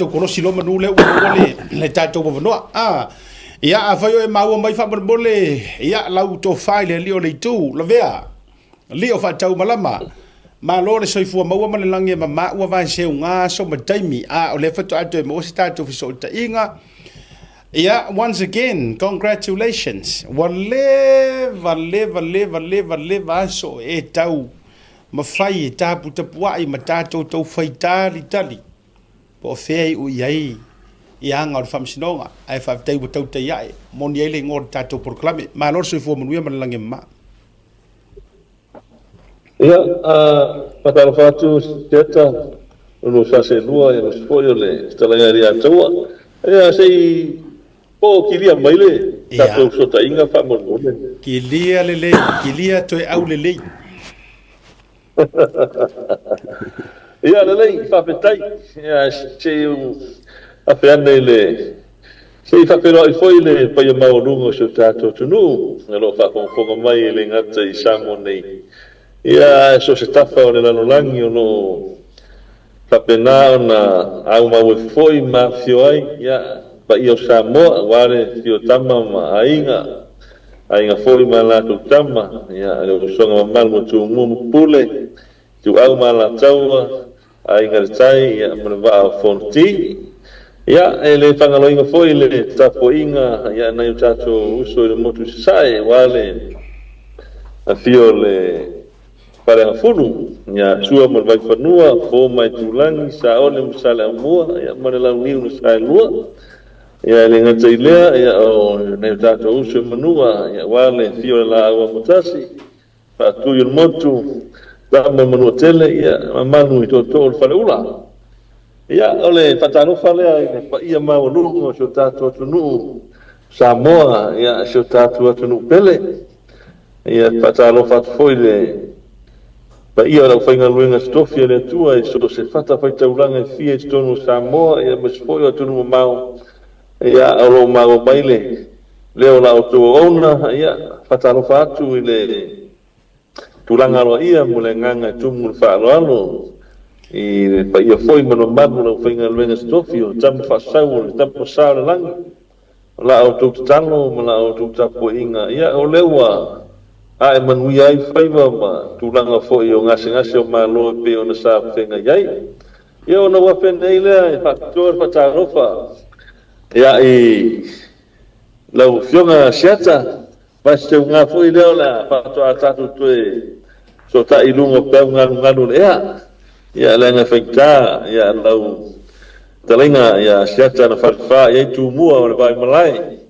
tatou kolosi lo manu le le tatou bonoa ia afai o e maua mai fa mole ia lau to fai le lio le tu la vea lio fa tau malama ma lo le soifua maua ma le langi ma ua vai se unga so ma taimi o le fatu atu e mo se tatou fiso ta inga ia once again congratulations wale so e tau ma fai e tapu tapuai ma tatou tau fai tali tali po fei u iai ia nga o famsinonga ai fa tei bo tau tei ai mon ye le ngor tatou proclame ma lor soifua manuia ma le langi ma ia patalo fatu teta no fase lua e no spoio le stalanga ria taua ia sei po kilia mai le tatou sota inga fa mon kilia le kilia toi au le ia le fa petai ia sei a peane le sei fa pero I foi le pa ia maurungo so tatou tunu lo fa fonga mai le ngata I samo nei ia so se tafa o le lanolangi o no whapena o na au mau e foi ma fio ai ia pa i o Samoa wale fio tama ma ainga foi ma la tu tama ia le o songa ma malmo tu mumu pule tu au ma la taua ainga le tai ia ma va o fonti ia ele whangalo inga foi le tapo inga ia na i tato uso i le motu sai wale a fio le para fulu ya tua mo vai fanua fo mai tulangi sa ole msala mua ya manela niu sa lua ya le ngata ilea ya o ne tato uso manua ya wale fio la agua mutasi fa tu il motu da mo manu tele ya manu to to falula ya ole patano fale pa ia ma lu so tato tunu Samoa ya so tato tunu pele ya patano fat foile pa ia la fainga luenga stofia le tua e so se fata fai taulanga fia tonu Samoa ia masfoio tonu mau ia alo mau baile leo la auto ona ia fata lo fatu ile tulanga lo ia mulenganga tumu fa lo I pa ia foi mano manu la fainga luenga stofio tam fa sau tam sa lang la auto tano la auto tapo inga ia o lewa ai manui ai faiva ma tulanga fo I o ngase o malo pe ona sa fenga yai ia ona wa penei le factor patarofa ia I lau fionga siata vai se unga fo I leo la pato atatu tue so ta ilungo pe nganu ia lenga feita ia lau talenga ia siata na farfa ia tu mua o vai malai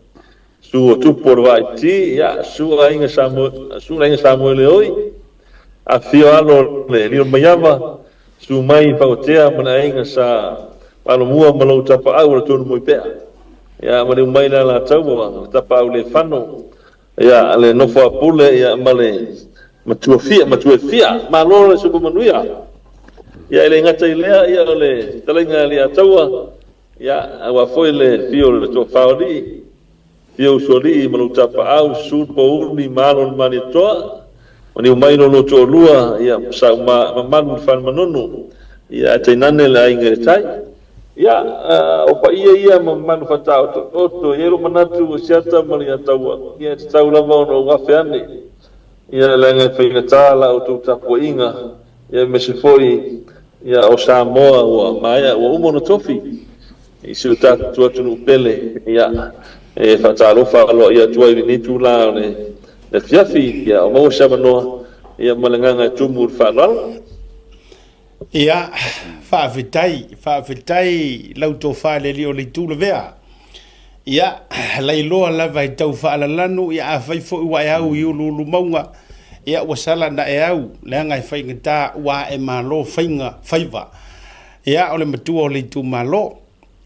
su tu por vai ti ya su ainga Samuel oi a fio alo le rio mayama su mai pautea mana ainga sa alo mua malo tapa au tu mo pea ya mari mai la tau tapa au le fano ya le no fo pule ya male matua fia malo le su manuia ya le ngata ilea ya le talenga le taua ya awa foi le fio le to faudi Fio soli manu tapa au sul po ni malon mani toa mani umai no to lua ia sa manu fan manonu ia tainane la inga tai ia o pa ia manu fata oto yero manatu siata mali atawa ia tau lava no wafeani ia lenga feinga tala o tu tapo inga ia mesifoi ia o Samoa wa maya wa umono tofi I suta tu pele ia e fatalo falo ia tua ni tu la le fiafi ia o mo samano ia malanga tumur falo ia fa vitai lauto fa le lio le tu le vea ia lailo la vai tau fa la lanu ia fai fo wa au yu lu maunga ia wasala na e au le ngai fai ngata wa e malo fainga faiva ia ole matua le tu malo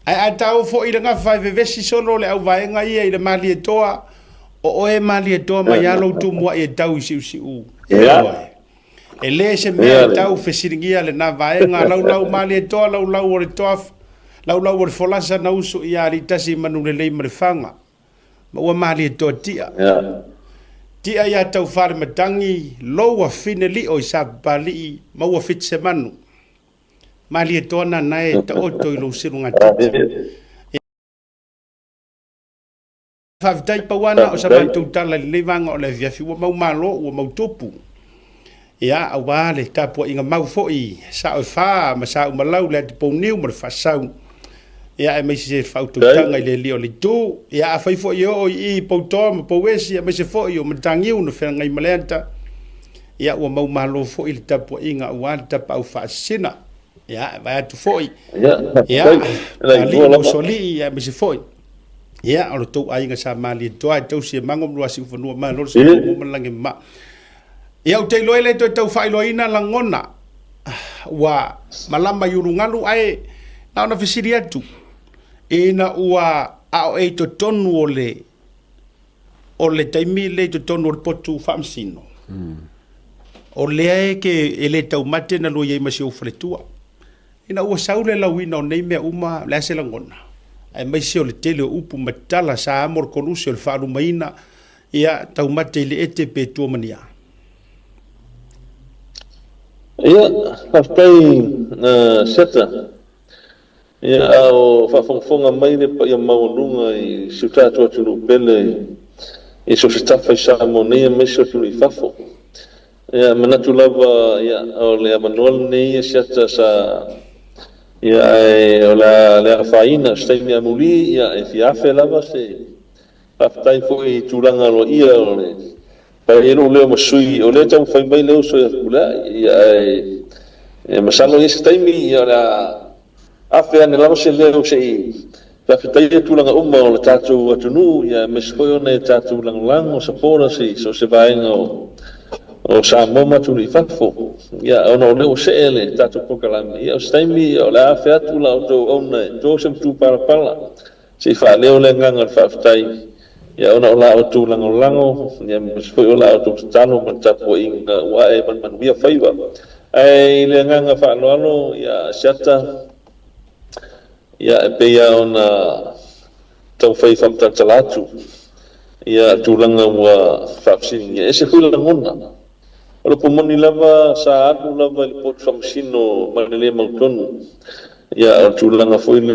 ai atau fo I nga fai vesi solo le au vai nga ia I le mali toa o e mali toa mai alo tu mo e tau siu e le se me tau fesiringia le na vai nga lau mali toa lau o le toa lau o folasa na uso ia ri tasi manu le mrefanga ma o mali toa tia ia tau fare matangi lo wa finali o sa bali ma o fit se manu mali tona nai ta o to lo siru ngati fa vitai pawana o sa mai tu tala le vanga o le via fi mau malo o mau topu ia awale tapo inga mau foi sa o fa ma sa o malau le po niu ma fa sau ia e mai se fa tu tanga le lio le tu ia a fai foi o I po to ma po wesi ma se foi o ma tangiu no fe ngai malenta ia o mau malo foi le tapo inga wa tapa o fa sina ia vai tu foi ia ali no soli ia ma se foi ia o to ai nga sa mali to ai to se mangom lo si fo no ma lo se mo lange ma ia o te loele to tau fai loina langona wa malama yurungalu ai na ona fisiria tu ina ua ao e to tonu ole taimi le to tonu o potu famsino o le ai ke ele tau mate na lo ye masi o fretua ina ua saule la wina o nei mea uma le ase langona ai mai se o le tele o upu matala sa amor konusi o le whaaru maina ia tau mate le ete pe tua mania ia haftai seta ia o whawhongwhonga mai ne pa ia maununga I siutatu atu no pele I so se tafa I Samonia mai so tu I whafo ia manatu lava ia o le amanual ne ia seta sa ia o la le whaina staimi amuli ia e fiafe lava se haftai fo I tūranga lo ia o le pai ero leo masui o le tau fai mai leo so kula ia masalo ese taimi ia la afe ane lava se leo se la fitai e tulanga uma o le tatu atunu ia meskoyo ne tatu langlango sa pora se so se vaenga o sa moma tu I fafo ia ona o leo se ele tatu pokalami ia o se taimi o la afe atu la o to ona to sem tu para pala se fa leo le nganga fa fitai ia ona ola o tu lango ia foi ola o tu talo man tapo inga wae man via faiva ai le nganga fa lo ia sata ia e pe ia ona tau fai fam talatu ia tu langa wa fapsin ia ese foi langona o po moni lava sa atu lava le pot famsino manele mautonu ia tu langa foi le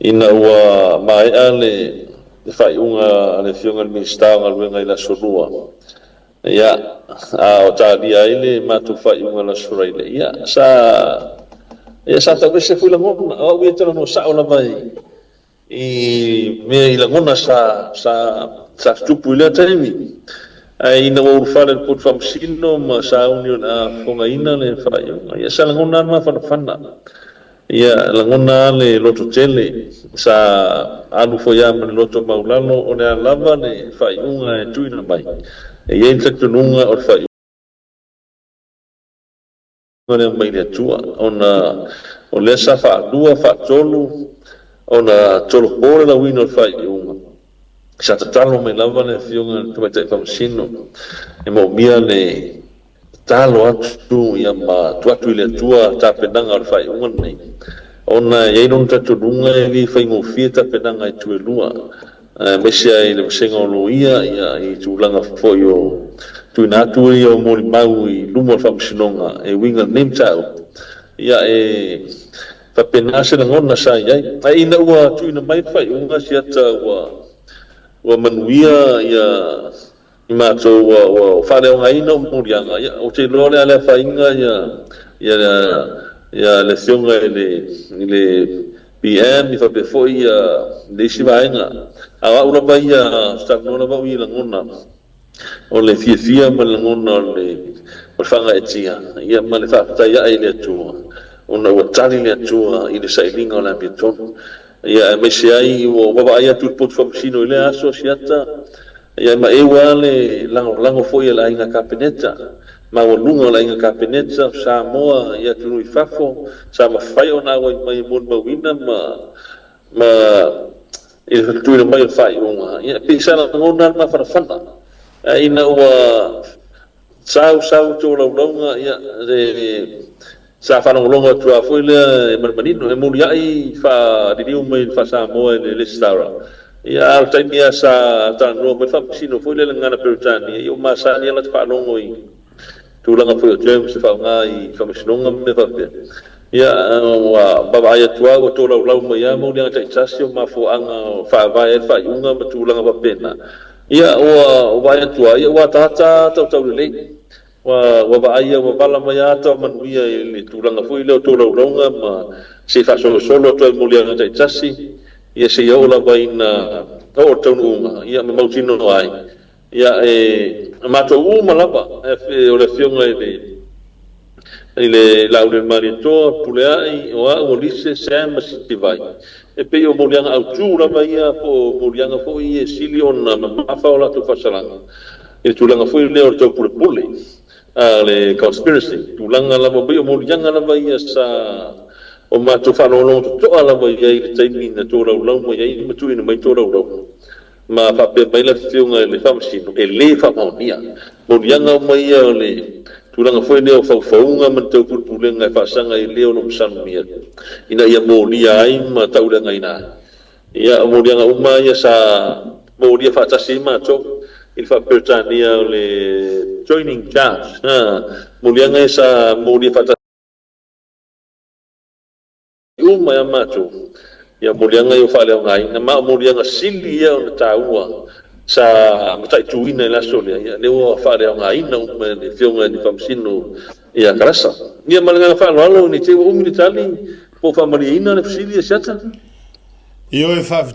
ina wa mai ale fai unga le fionga le ministau ngal wenga ila sonua ia o tadia ile matu fai unga la suraile ia sa ta vese fui la ngona o wi tero no sa ola vai I me ila ngona sa stupu ile taimi ai na o fale le pot famsino ma sa union a fonga ina le fai unga ia sa ngona ma fana ia langona le loto tele sa alu foia me loto maulano o le lava le fai unga e tuina mai e ia intractununga o fai unga le mai le tua ona o le sa fa dua fa tolu ona tolu pole la wino fai unga sa tatalo me lava le fiunga tu mete famsino e mo mia le talo atu ia ma tuatu ile tua tapenanga o fai unga nei ona ia non tatu lunga e fai ngo fieta penanga I tu lua mesia I le senga lo ia I tu langa foi o tu natu ia mo mau I lumo famsinonga e winga nem tau ia e fa penase na ngona sa ia ai ina ua tu ina mai fai unga siata wa manuia ia ima to wa fa le nga ina mo rianga ia o te lole ale fa inga ia le sionga le PM fa pe foi le sivaenga awa una baia sta no ba wi la ngona o le fia ma la ngona le o fanga etia ia ma le fa ta ia ile tu ona o tali le tu I le sailinga la beton ia me se ai o baba ia tu pot famsino ile asociata ia ma e wale lango foi la inga kapineta ma o lunga la inga kapineta sa moa ia tu I fafo sa ma fai ona o mai mon ma wina ma il tu mai fai una ia pisa la ngona ma fana ina o sau tu la longa ia sa fa longa tu a foi le manino e mulia I fa di mai fa sa moa le stara ia al taimia sa ta no me fa sino foi le ngana pertani io ma sa ni la fa longo I tulanga foi o James fa ngai fa masnonga me fa ia wa baba ia tua o tola lau mai ia mo dia tai tasio ma fo anga fa vai fa unga ma tulanga pa pena ia o vai tua ia wa tata tau le wa ba ia wa bala mai ata man ia le tulanga foi le tola lau ma se fa solo to mo dia tai tasi ia se ia ola vai na o tonu ia ma mautino no ai ia ma to uma lapa o le fionga ile laure marito pulai o lise sam stivai e pe o molianga au tura mai po molianga fo i silion ma fa ola tu fasalanga e tulanga fo le o to pule le conspiracy tulanga la mo be o molianga la vai sa o ma to fa lo to ala vai i taimi na to lo mo i ma tu ina mai to lo ma fa pe mai la fionga le famsino e le fa monia molianga mai le tulanga foi leo faufaunga man tau pulenga fa sanga I leo no sanumia ina ia molia ai ma taulanga ina ia molia nga uma ia sa molia fa tasima to il fa pertania le joining church molia nga sa molia fa uma ia macho ia molia nga yo fa leo ngai na ma molia nga sili ia o taua sa matai tuina la solia ia leo fa le nga ina uma le fionga ni famsino ia karasa ia malanga fa lo ni te o militari po fa marina le fsilia sata io e fa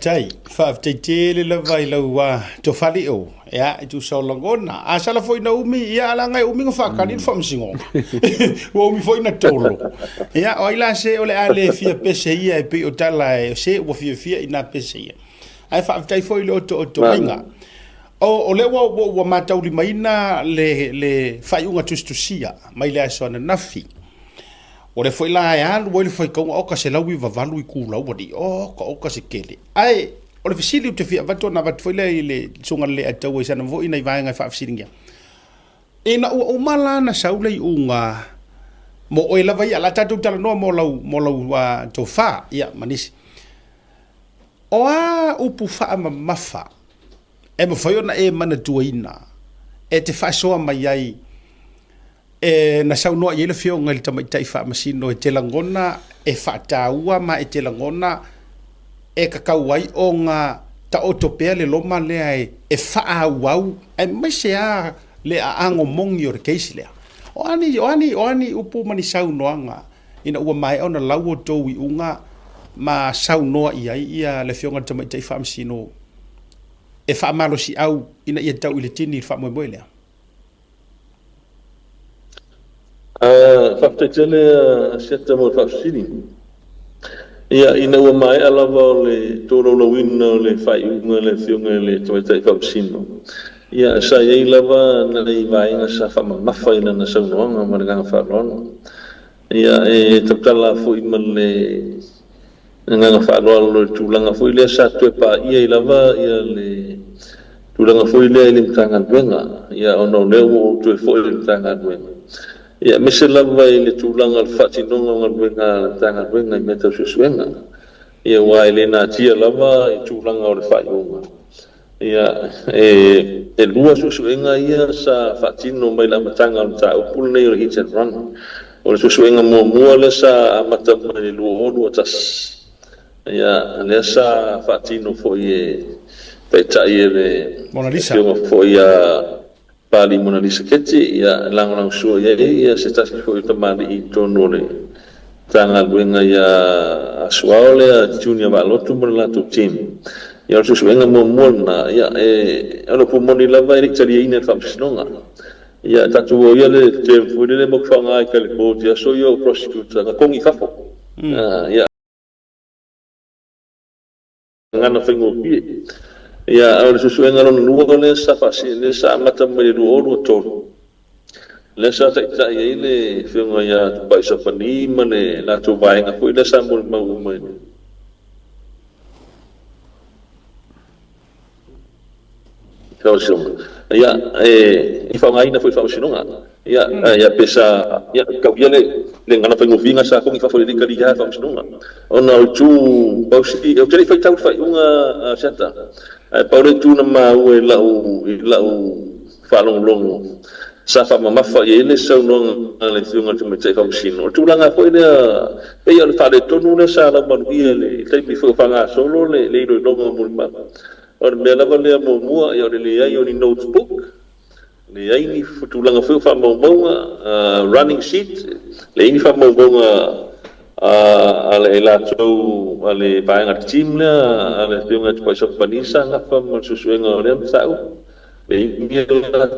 te le vai la wa to fali o ia tu so longona a sala foi na umi ia la ngai umi fa ka ni famsingo o umi foi na tolo ia o ila se o le ale fia pese ia e pe o tala e se o fia ina pese ia ai fa foi lo to minga o le wa matau li maina le fai unga tustusia mai le aso na nafi o le foi la ya o le foi ko o ka se lawi va valu I ku la o di o ka se kele ai o le fisili te fia va tona va foi le sunga le atau isa na vo ina va nga fa fisiringa ina o mala na saule unga mo o la vai ala tatu tala no mo lau wa to fa ya manisi o a upu fa mafa e mo foi ona e mana tuaina e te fa soa mai ai e na sau no ile fio ngal tamai tai fa masino e te langona e fa taua ma e te langona e kakau ai o nga ta otopea le loma le ai e fa au e mesea le a ango mongi o keisi le o ani upu mani sau noanga ina ua mai ona lau to wi unga ma sau no ia le fio ngal tamai tai fa masino e fa malo si au ina ia tau ile tini fa mo moile fa tele seta mo fa sini ia ina wa mai ala le toro lo wino le fa unga le fiunga le toi fa sino ia sa ia lava na le vai na sa fa ma fa ina na sa no nga ma nga fa no ia e tala fu imale nga fa lo tulanga fu ile sa to pa ia lava ia le tulanga fu ile lim tangan benga ia ono le o to fu ile tangan benga ia mese lava ile tulanga al fatinonga ngal benga tangan benga meta suenga ia wa ile na tia lava i tulanga o le fa yunga ia e lua suenga ia sa fatino mai la matanga al ta upul nei o hit and run o suenga mo le sa amata mai lu o tas ia lesa fatino foi tai le Mona Lisa foi pali Mona Lisa keti ia lang so ia se tas foi tamani I tono le tanga luenga ia aswaole junior valotu mo la tu team ia so suenga mo na ia alo pu moni lava ri tali ina famsnonga ia tatu ia le te foi le mo fanga ka le ko dia so yo prosecutor ko ngi fafo ia ngana fengo pi ia au susu ngalo nuo le sa fasi le sa mata me nuo no to le sa ta ia le fengo ia pa sa pani mane la tu vai nga foi le sa mo mo ia I fa ngai na foi fa sinonga ia pesa ia ka viale le ngana fa ngofinga sa ko fa foi ka dia fa sinonga ona tu pausi eu tele fa tau fa unga seta pa le tu na ma u la u fa long sa fa mamafa ye le sa no le fiunga tu me te fa msino tu langa foi le e yo le fa le tonu le sa la man ia le te mi fo fa nga solo le no no mo ma or me la le mo mo yo le yo ni notebook le ai ni tu langa fo fa mo running sheet le ni fa mo ale la tau ale bainga team le ale fiunga tu pa so panisa nga fa mo susuenga le sa Ia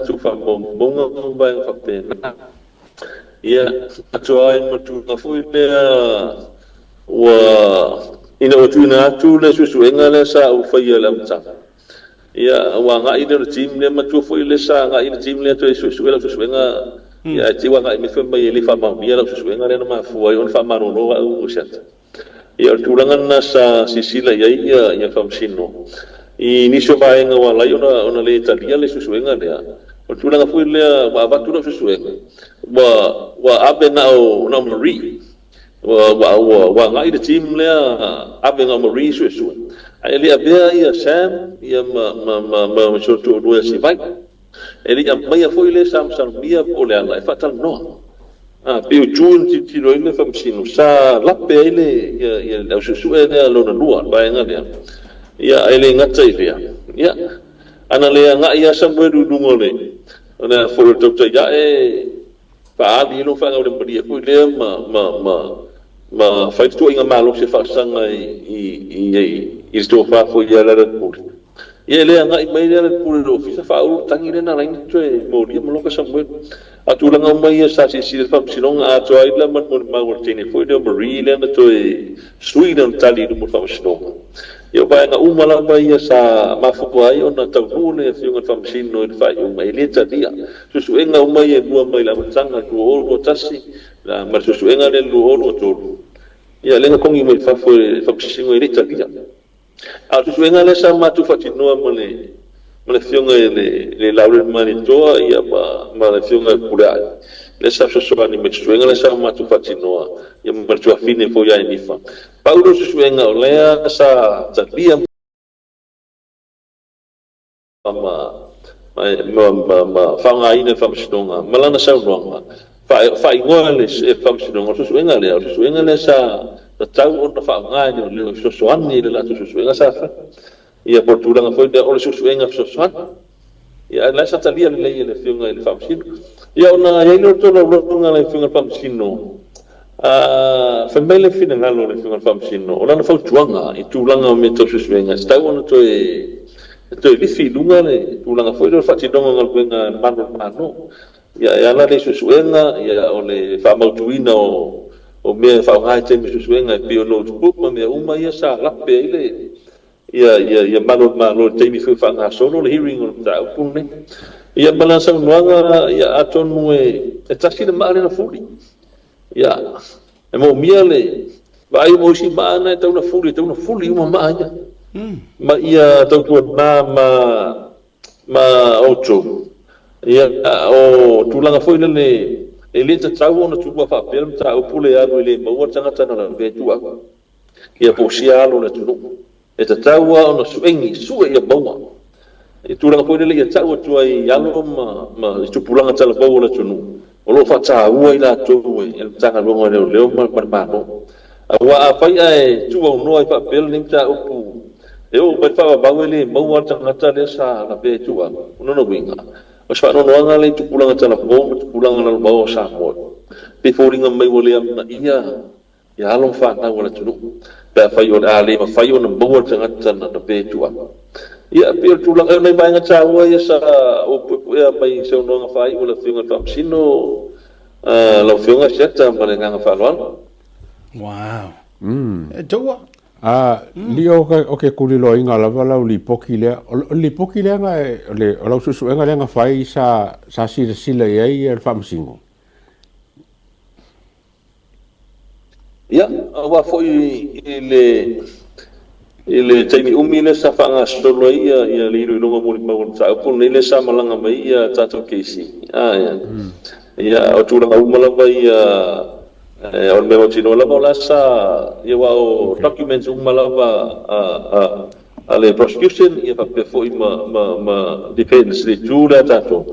tu fa monga bang fa pena. Ia atuai matu na foi le wa ina otu na tu le susu enga le sa u fa ia lam ta. Ia wa nga ina team le matu foi le sa nga ina team le tu susu enga ia ti wa nga mi fa mai le fa ma ia susu enga le ma fu ai on fa ma no u sat. Ia tu langan na sa sisila ia fa msino. I niso baenga wala ona le Italia le susuenga le o tula nga foi le wa batu na susuenga wa abe na o na Marie wa nga ida team le abe na Marie susuenga ai le abe ia Sam ia ma so to do si vai ele ia mai foi le Sam mia o le ala fatal no pe o June ti lo ile fam sinu sa la pe ile ia le susuenga lo na lua baenga le ia ele ngata ia ia ana le nga ia samberu dungole ana for doctor ya pa ali lo fa ngau le ko le ma fai tu inga malo se fa sanga i sto fa fo ia la ko ia le nga i mai le ko lo fi fa u tangi le na lain tu mo dia mo ka samberu atu la nga mai sa si fa silonga a to ai la man mo ma wo tini fo de Marie le na to Sweden tali mo fa silonga yo ba nga umala ba ia sa mafuku ai ona tau le fiunga famsino i fa eu mai le tadia susu enga umai e bua mai la matanga tu o tasi la mar susu enga le lu o to ia le kongi mai fa fo famsino i le tadia a susu enga le sa matu fatino mo le fiunga le laure mani toa ia ma le fiunga kula le sa susu ani me susu enga le sa matu fatino ia mar tu afine fo ia ni fa Paulo susuenga olea sa tabia ma fanga ina famstonga malana sa ronga fa iguales e famstonga susuenga le sa tau on fa ngani le susuani le la susuenga sa ia portulanga foi de ole susuenga susuan ia la sa tabia le fiunga le famsino ia ona ia to lo ronga le fiunga famsino famele fina ngalo le fingal famsino ona na fau tuanga i tulanga me to susuenga sta ona to li filunga le tulanga foi do fatidonga ngal benga mano ya la le susuenga ya ole fa mautuina o me fa ngai te me susuenga pe no notebook me uma ia sa la pe ile ya malo te mi fa nga solo le hearing on da punne ya balansa nuanga ya atonu e tasile male na fuli ya mo miale vai mo si mana tau na fuli uma maanya ma ia tau tu ma ocho ia o tulanga foi le ele te tau ona tu fa pel ta o pule anu le mo tanga tana na ve tu ia po sialo na tu e te tau ona suengi sue ia mo e tulanga foi le ia tau tu ai yalo ma tu pulanga tala bo na tu o lo fa cha ua ila tu e tanga lo le ma wa fa ai tu o no ai fa pel nim ta upu e o ba fa ba wele mo wa tanga tale sa na pe tu no winga o fa no nga le tu pulanga tala bo tu pulanga na bo sa mo pe foringa mai wole na ia lo fa na wala tu pa fa yo ale ma fa yo na bo wa tanga tala na pe tu ia pe tu lang nei ba nga cha ua ia sa o ia mai se no nga fa i wala fiunga famsino lo fiunga seta ma le nga fa lo wow toa lio okay kulilo inga la wala li pokile nga le lo susu nga le nga fai sa sila ia el famsingo ia wa foi ile taimi umile sa fanga solo ia le longa mo mo sa pun ile sa malanga mai ia tato kesi ia o tu la umala mai on me tino la bola sa ia wa o documents umala va ale prosecution ia pa foi ma defense le tu la tato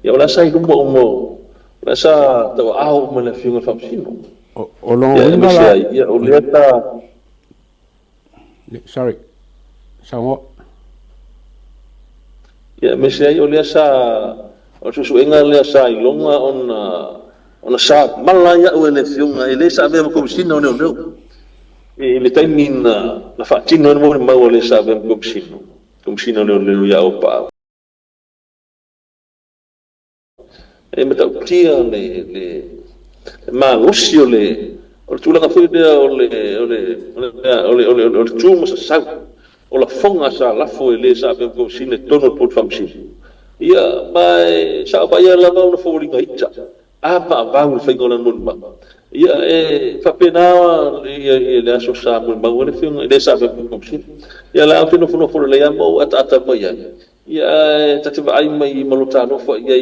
ia ola sai mo la sa to au mo le fiunga famsino o lo ia inga la ia o le ta sorry sango ia me se o le sa o su enga le sa ilonga ona sa malaya o le fiunga ele sa ve ko sino no le taimin na fatino mo mo le sa ve ko sino no le ya opa e me tau tia le ma lucio o tula ka foi o le tuma sa o la fonga sa la foi le sa be ko sine tono pot famsi ia mai sa ba ia la no fo ringa ita apa va u fe gola mun ba ia e fa pena ia le aso sa mun ba le fin le sa be ko sine ia la fino fo le ya mo ata ba ia ta te vai mai malotano fo ia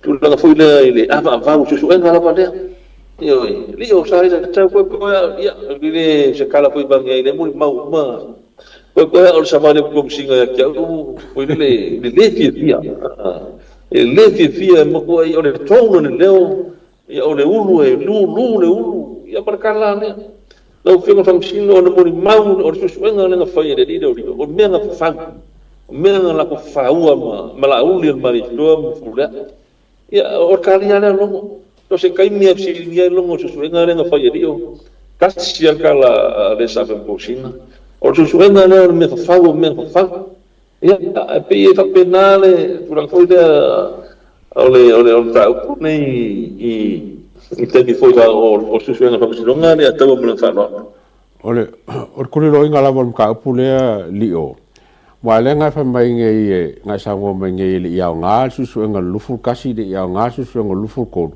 tu la foi le ava va su en la padea io lio sai da ta ko ia le se kala foi bang ia le mo ma ko o sa va le ko singa ya foi le fia mo ko o le tono le leo ia o le ulu le ulu ia per kala ne lo fico famsino o le mo mau o su en la foi le dio o me na fa me na la ko fa ua ma la uli ma ri to mo fula ia o kaliana longo to se kai mi apsi ia longo su suenga lenga fai dio kasi kala le sabe posina o su suenga le me fa ia pe fa penale pura foi ole ta nei i te mi foi o su suenga fa posina le atavo me fa no ole o kulilo inga la vol ka pule lio wa le nga fa mai nge nga sa ngo mai nge li ya nga su nga lufu kasi de ya nga su nga lufu ko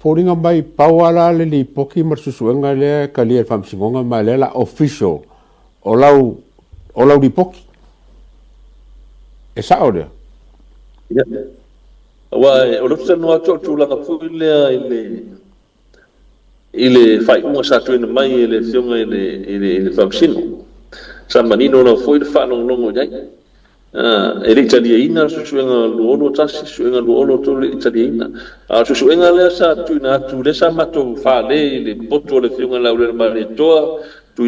foringa mai pawala le li poki mar su nga le kali e fam singonga mai le la official o lau di poki e sa ode ya wa o lo se no to tu la ka fu ile fai uma sa tu mai ile fiunga ile fam sino sa manino no foi de fa no longo dai ele italiana suenga luolo tasi suenga luolo to le italiana suenga le sa tu le sa mato fa le poto le fiunga la le marito tu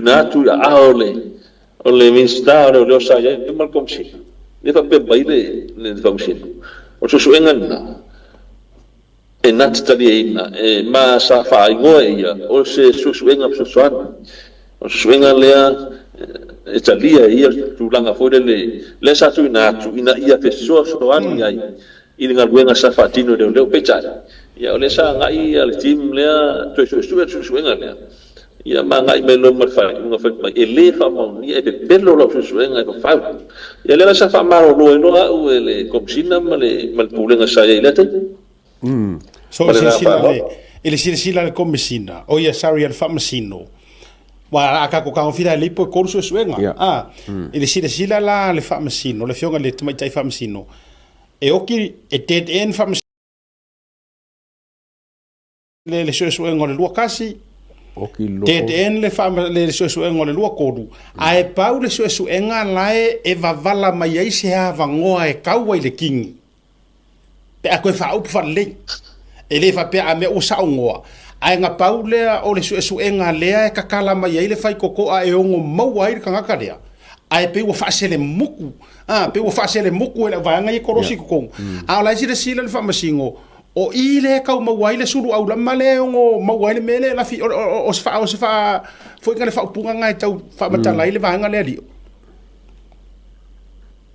ole minstare le sa ya mal komsi le fa pe baile le komsi o suenga na e nat italiana e ma sa fa ngoia o se suenga o suenga le Italia ia tu langa foi le sa tu ina ia pessoa so ani ai ina luenga sa fatino le pecha ia le sa ngai le tim le tu suenga le ia ma ngai me lo ma fa nga fa ele fa mo ia pe bello lo suenga ko fa ia le sa fa maro lo no au le komsina ma le mal pulenga sa ia le te so sila le komsina o ia sari al famasino wa aka ko ka fina le po kurso suenga ele sila la le famasino le fionga le tmai tai famasino e oki e dead end famasino le suenga le luakasi oki lo dead end le suenga le luakodu ai pau le suenga lae e vavala mai ai se ava ngoa e kaua le king pe a ko fa up fa le ele fa pe a me o sa ngoa ai nga paule o le suenga lea e kakala mai ai le fai koko a e ongo mau ai ka ngaka lea ai pe wo fasele muku pe wo fasele muku e va nga i korosi ko a la sila le famasingo o ile ka mau ai le suru au la male ongo mau ai le mele la fi o se fa foi ka le fa punga nga tau fa matala ile va nga le ali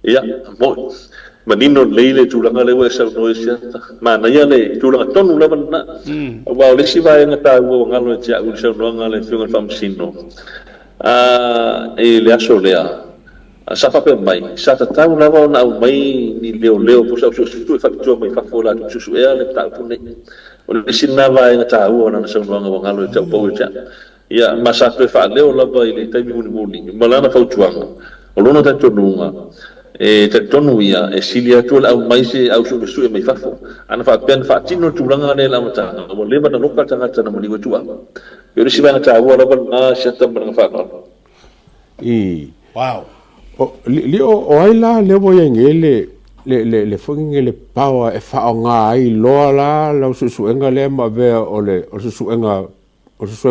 ya mo manino leile tulanga le wesa no sia mana ya le tulanga tonu la na wa le si va nga ta wo nga lo ja u se no nga le fiunga fam sino e le aso le sa fa pe mai sa ta ta la va na mai ni leo po sa su fa tu mai fa fola su e le ta pu ne o le si na va nga ta wo na se no nga lo ja po ja ya ma sa pe fa leo la va ile ta mi muni malana fa tuanga o lo no ta tonunga e te tonu ia e silia tu au mai se au su mai fafo ana fa pen fa tino tu langa le la mata o le ba no ka tanga tana mo liwe tua yo ri sibana ta wa ba na shata ba fa no i wow o li o ai la le bo ngele le fungi le pawa e whaonga ai loa la lau susuenga le ma vea o susuenga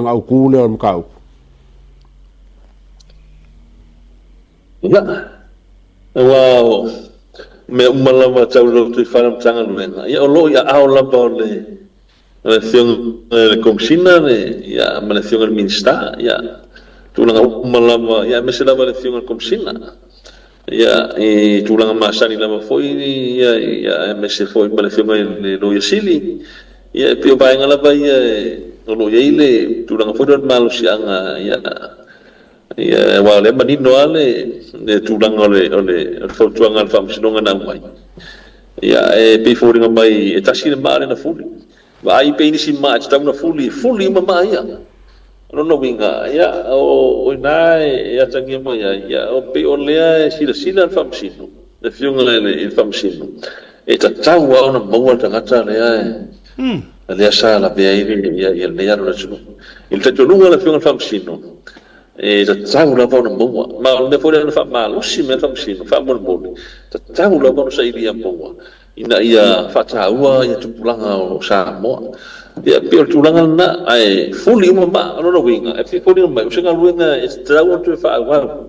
au kule o mkau. Ya, wow, me umalama tau lo tu whanam tanga nuenga. Ya, o lo ya ao lamba o le thiong le komsina ya, ma le thiong le minsta, ya, tulanga umalama, ya, mese lama le thiong le komsina. Ya, tulanga masani lama foi, ya, mese foi ma le thiong le lo yasili. Ya, pio bainga lama ya, o lo ya ile, tulanga foi don malu sianga, ya, ya, wale manino ale, tulanga ole fotuanga al famsinonga na mai. Ya, pe foi nga mai, tasi le mare na fuli. Wa ai pe ni si ma tau na fuli mama ya. No winga, ya, o nai, ya tangi mo ya, o pe o lea sila al famsino. Le fiunga le famsino. E tau wa ona maua tangata lea. Lea sa la pe ai ya lea no tunu. Il tatolunga le fiunga al famsino. E tau la bona maua. Ma le foi na fa malo si me famsino, fa mon boni. Tau la bona sa ilia maua. Ina ia fataua ia tupulanga o Samoa. Ia pio tulanga na ai fuli mama no winga. E fi fuli mama usinga luenga e tau tu fa wa.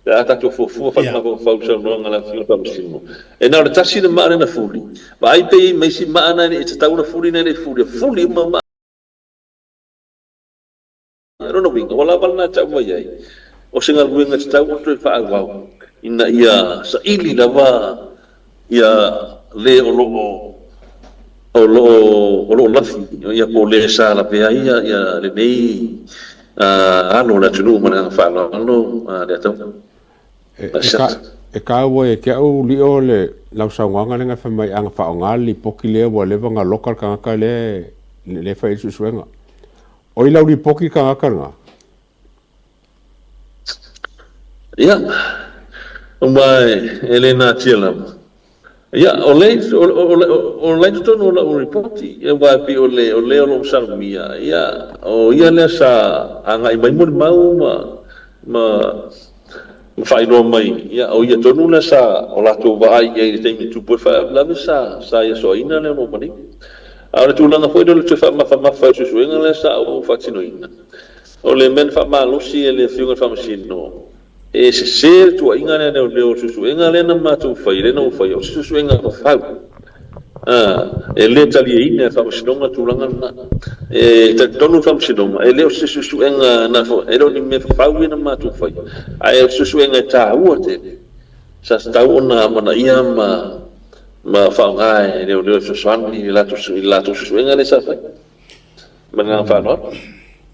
Ya ta tu fu fa ma fa usa no ngala fi fa msimo. E na le tasi na mare na fuli. Ba ai pe me si mana ni e tau na fuli na le fuli mama. No winga wala balna ta mo yai. O singa luenga e tau tu fa wa. Ina ia sa ili lava ia le o lo lafi ia ko le sa la pe ia le nei alo la tunu mana fa lo le tau e ka wo e ke o li o le la sa nganga le nga fa mai anga fa ngali poki le wo le nga local ka le fa isu suenga o ila uri poki ka nga ia mai Elena Tielam. Ya, oleh tu no la repoti. Ya, wapi oleh lo sarmia. Ya, ia le sa anga mai mau ma fai no mai. Ya, ia tu no le sa ola tu vai ia te tu por fa la sa ia so ina le mo mani. Ahora tu langa foi do tu fa ma fa su suenga le sa o fatsino ina. Ole men fa malu si ele fiunga fa masino. E se tu inga ne o susu inga le na matu fai le no fai o susu inga no fai e le tali ina fa msidonga tulanga na e te tonu fa msidonga e le o susu inga na fo e lo ni me fai na matu fai ai susu inga ta uote sa sta una mana ia ma fa ngai le susu ani la tu susu inga le sa fai mana fa no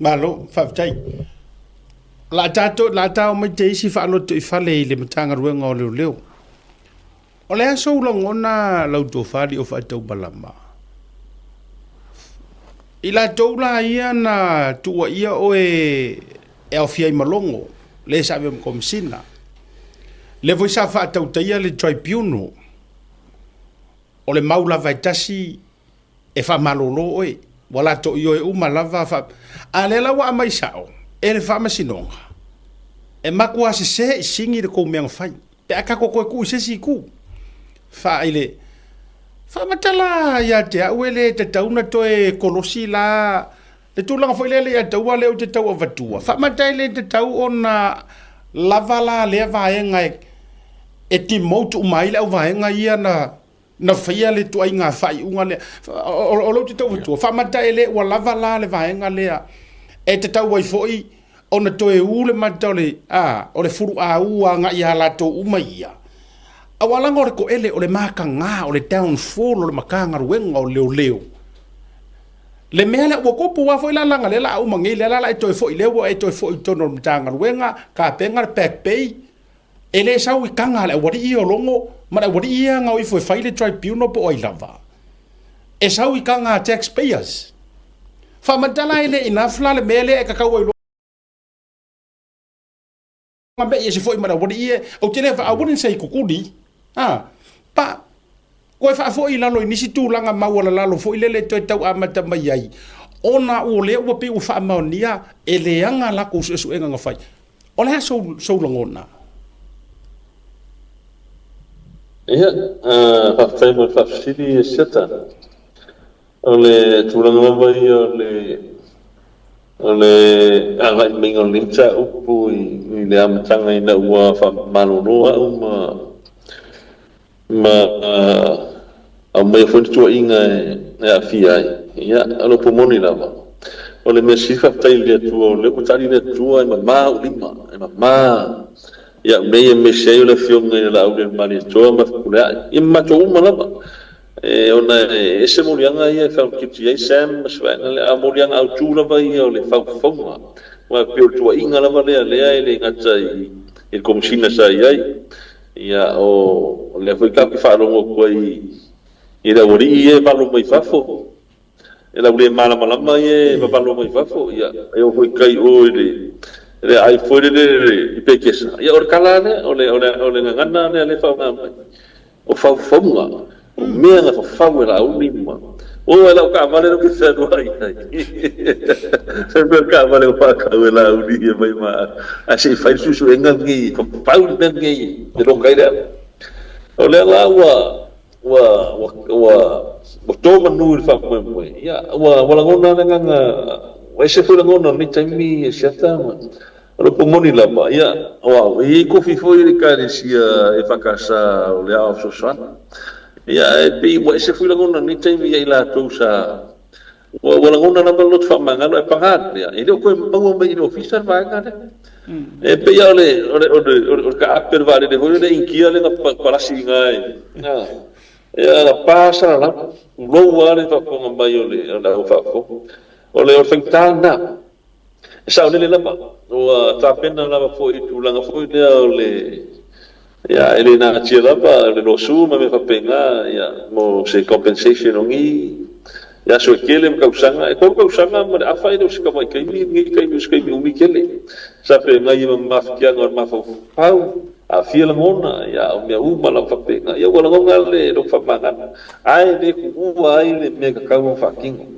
malo fa tai la tato mai te isi fa lo te fale le matanga ruenga o leo o le aso ngona lau to fali o fa tau balama ila toula ia na tua ia o e ofia malongo le sa ve komsina le voi sa fa tau taia le tribunal o le maula vai tasi e fa malolo oi wala to io e uma lava fa ale la wa mai sao ele fa masinonga e makua se singi de ko meang fai pe aka ko ku se si ku fa ile fa matala ya te awele te tauna to e kolosi la le tulanga foi le ya taua le te tau avatua fa matai le te tau ona lavala le vaenga e ti motu mai le vaenga ia na faia le tu ainga fai unga le o lo te tau avatua fa matai le wa lavala le vaenga le e te tau wai foi ona toe ule matole o le furu a ua nga ia la to umaia awalanga o le ko ele o le makanga o le downfall o le makanga ruenga o leo le mea le wakopu wa foi la langa le la umangi le la e toe foi le wa e toe foi tono mtanga ruenga ka penga le back pay ele sa wi kanga le wari i o longo ma le wari ia nga o foi fai le tribunal po oi lava e sa wi kanga taxpayers fa madala ele ina fla le mele e kakau ngambe ye se foi mara wodi e o tele fa a wouldn't say kukudi pa ko fa foi la lo inisi tu langa mawala la lo foi lele to tau amata mai ai ona o le o pe o fa maonia e le anga la ko su enga nga fai ona so longona Ia, whawhai mo whawhiri e seta. O le tūranga lava i o le angai mingo limta upu i le amatanga i na ua whamanonoa au mai whunti tua inga e a fiai. Ia, alo pomoni lava. O le mea sifa tai lea tua, o le kutari lea tua e mamā ulima, e mamā. Ia, mei e mesei o le fionga i la au le mani toa ma whakulea. I mato uma lava. Ona e se morianga ia whau kiti ai Sam, maswaina le a morianga au tū lava ia o le whauwhaunga. Wa pio tua inga lava lea i le ngata i komisina sa iai. Ia o le whaika ki whaarongo kua i la wari i e palo mai whafo. E la ule malama i e palo mai whafo. Ia e o whaikai o le ai fwere le i pekesa. Ia o le kalane o le ngangana le whaunga mai. O whauwhaunga. O mea nga whawhau e la unima. O e lau ka vale no ke whenua i hai. Sempre ka vale o whakau e la uni e mai maa. A se whai susu e ngangi, whawhau ni ngangi, e rongai rea. O le la wa tō manu i whakau moe. Ia, wa langona nganga, wa se fu langona ni taimi e siata ma. Alo pomoni lama, ia, wa, i kofi foi i kare sia e whakasa o le ao sosana. Ia e pe wa se fu langona ni taimi ia ila tau sa wa langona na malo tfa mangalo e pangat ia e ko mau mai no officer va ngale e pe ia o ka aper vale de vole inkia le na parasi ngai ia la pasa la lo wale fa ko mai ole na fa ko ole o fentana sa ole le ma o ta pena la fo i tu langa fo le ole ia ele na tira pa le no su me fa penga ia mo se compensation ngi ia so kele me kausanga e ko kausanga mo a fai do se ka mai kai mi umi kele sa pe ngai ma mafkia ngor ma fa pau a fia ngona ia o me u ma la fa penga ia wala ngal le do fa manga ai le ku ai le me ka ka fa kingo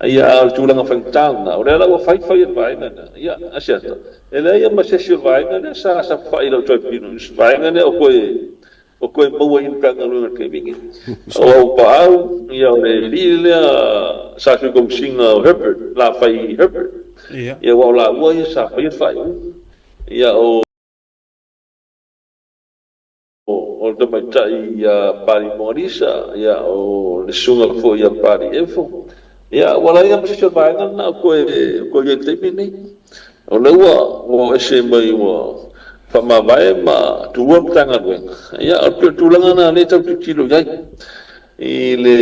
ia al tulanga fantana ora la fai vai na ia acerta ele ia ma se vai na sa fai lo toi pino vai na o koe mau in ka ngalo ke bingi o pau ia le lila sa ku kom singa Herbert la fai Herbert ia wa la ia sa fai ia o de mai tai ia pari morisa ia o le sunga fo ia pari efo ia wala ia ma se vai na ko ye te mini o le o ese mai o fa ma vai ma tu o tanga wen ia o tu langa na le tau tilo ia i le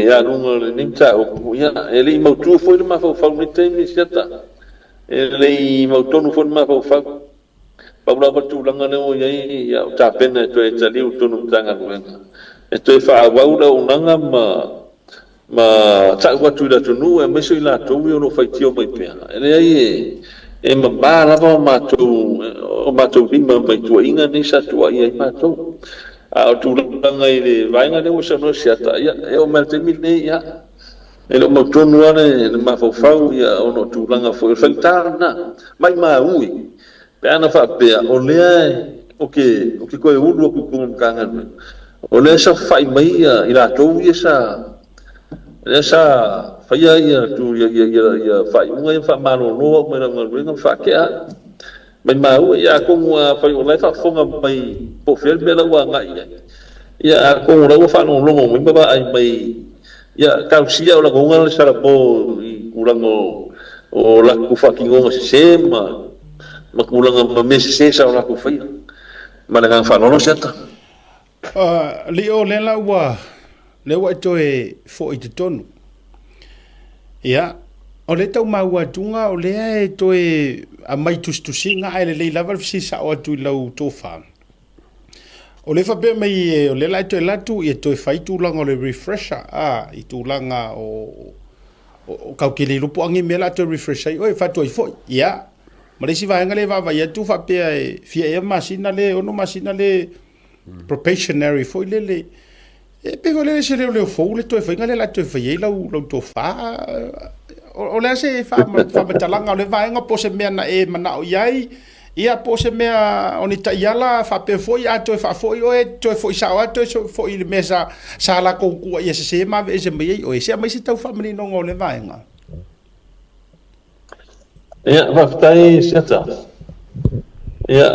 ia lunga le nimta o ia ele mo tu fo ma fa ni te mi seta ele mo tonu fo ma fa pa ula tu langa le o ia ta pena to e tali o tonu tanga wen e to fa wa ula unanga ma ta watu la tunu e meso ila tu yo no fai tio mai pea ele ai e ma ba ma tu bima mai tu inga ni sa tu ai ma tu a tu langa ile vai nga o sa no sia ta ia e o mal te mi ne ia ele mo tu no ane ma fa ia o no tu langa fo fai ta na mai ma ui pe ana fa pe o le o ke ko e ulu ku kanga o le sa fai mai ila tu ia sa esa faya ia tu ia fai unga fa malo no me na ngal fa ke a mai mau ia ko fa o lai fa fonga mai po fel bela wa nga ia ko ra fa no longo mi ba ai mai ia ka sia o la gonga sa po kurango o la ku fa kingo se ma kulanga ma me se sa o la ku fa ma na fa no seta leo le la wa le wa toe fo i te tonu. Ia, o le tau maua tunga, o le e toe a mai tustusinga, ai le lava fisi sa o atu i lau tofa. O le fape mai o le lai toe latu, i toe fai tūlanga o le refresher, i tūlanga o kaukele lupu angi mea la toe refresher, oi fatu ai foi, ia. Ma le si vaenga le vava, ia tu fape e fia e masina le, ono masina le probationary foi le. E pe vole se le fo le to fa ngale la to fa ye la to fa o le se fa talanga le va nga po se mena e mana o yai ia po se mea oni ta iala fa pe foi a to fa foi o e to foi sa o to foi le mesa sa la ko ku ia se ma ve se me o se mai se tau fa mani no ngole vaenga ia whaftai seta ia